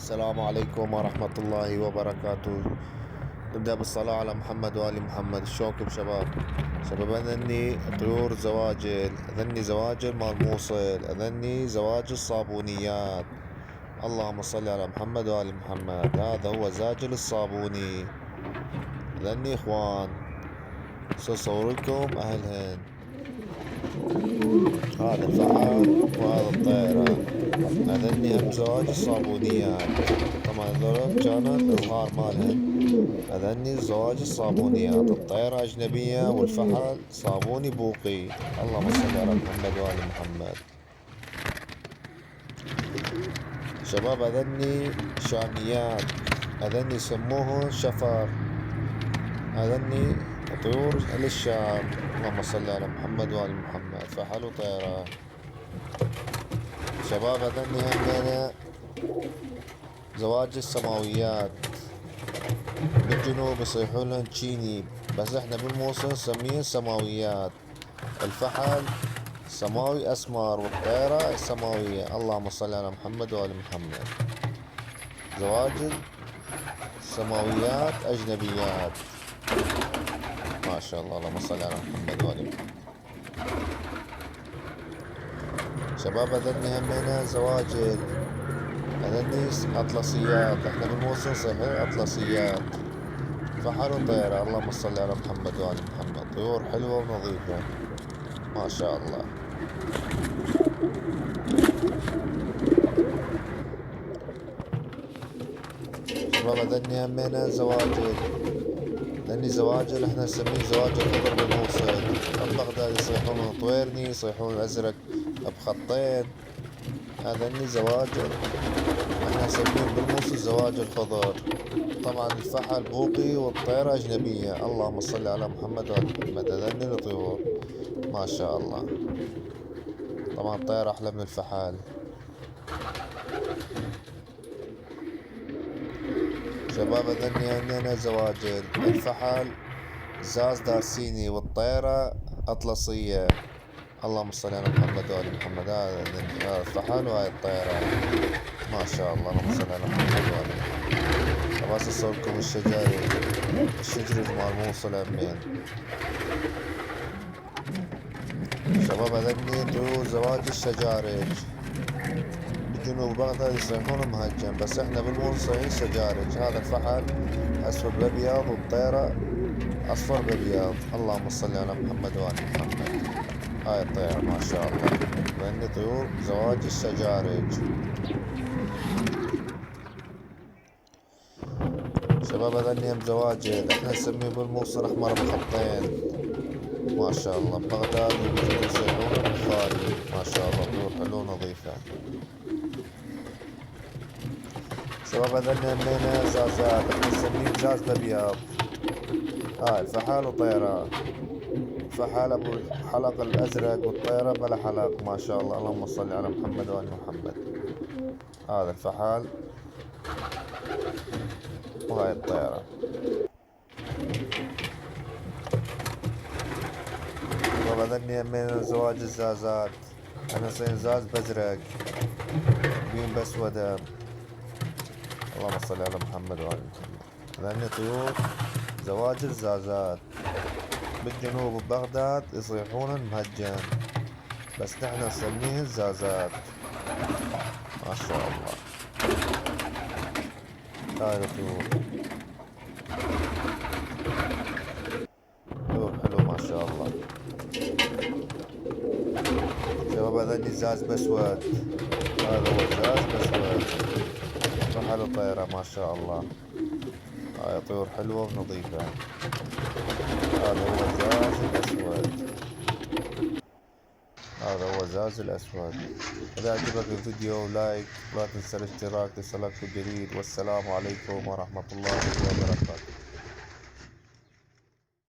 السلام عليكم ورحمة الله وبركاته. نبدأ بالصلاة على محمد وآل محمد. شلونكم شباب؟ شباب أذني طيور زواجل، أذني زواجل مال موصل، أذني زواجل صابونيات. اللهم صل على محمد وآل محمد. هذا هو زاجل الصابوني. أذني إخوان صور لكم أهل هند. هذا الفحل وهذا الطيرة. أذني هم زواج الصابونيات. طبعا هذول كانت إظهار مالهن. أذني زواج الصابونيات، الطيرة أجنبية والفحل صابوني بوقي. اللهم صل على محمد وآل محمد. شباب أذني شاميات، أذني يسموه شفر. أذني طيور للشام. اللهم صل على محمد وآل محمد. فحل وطيرة. شباب أذني همينة زواج السماويات. بالجنوب يصيحون تشيني، بس احنا بالموصل نسميه سماويات. الفحل سماوي اسمر والطيرة سماوية. اللهم صل على محمد وآل محمد. زواج سماويات اجنبيات. ما شاء الله، اللهم صل على محمد وآل محمد. شباب اذني همينة زواجل، اذني اطلسيات. احنا بالموصل نصيحين اطلسيات. فحل وطيرة. اللهم صل على محمد وآل محمد. طيور حلوة ونظيفة ما شاء الله. شباب اذني همينة زواجل، لاني زواجل احنا نسميه زواجل خضر بالموصل. ببغداد يصيحون طويرني، يصيحون ازرق بخطين. هذني زواجل احنا نسميه بالموصل زواجل خضر. طبعا الفحل بوقي والطيرة أجنبية. اللهم صل على محمد وآل محمد. هذني الطيور ما شاء الله. طبعا الطيرة أحلى من الفحل. شباب أذني هنينا زواجل، الفحل زاز دارسيني والطيرة أطلسية. اللهم صل على محمد وآل محمد. هذا الفحل وهاي الطيرة ما شاء الله. اللهم صل على محمد وآل محمد. بس أصوركم الشجرة مال موصل همين. شباب أذني طيور زواج الشجارج. بجنوب بغداد يصيحون مهجن، بس احنا بالموصل نصيحين شجارج. هذا الفحل اسود بابيض والطيرة اصفر بابيض. اللهم صل على محمد وآل محمد. هاي الطيرة ما شاء الله. لأني طيور زواج الشجارج. شباب هذني هم زواجل، احنا نسميه بالموصل احمر بخطين ما شاء الله. ببغداد يصيحون بخاري ما شاء الله. طيور حلوة نظيفة. شباب هذني همينة زازات، احنا نسميه زاز بابيض. هاي الفحل وطيرة. فحل ابو الحلق الازرق والطيرة بلا حلق ما شاء الله. اللهم صل على محمد وآل محمد. هذا الفحل وهاي الطيرة. وبعدني همين زواج الزازات، انا صين زاز بازرق بين باسودة. اللهم صل على محمد وآل محمد. لأني طيور زواج الزازات. بالجنوب ببغداد يصيحون مهجن، بس نحن نسميه الزازات ما شاء الله. هاي الطيور طيور حلو ما شاء الله. شباب هذني زاز باسود. هذا هو زاز باسود. فحل وطيرة ما شاء الله. هاي طيور حلوة ونظيفة. هذا هو زاز الأسود. هذا هو زاز الأسود. إذا عجبك الفيديو لايك، لا تنسى الاشتراك ليصلك جديد. والسلام عليكم ورحمة الله وبركاته.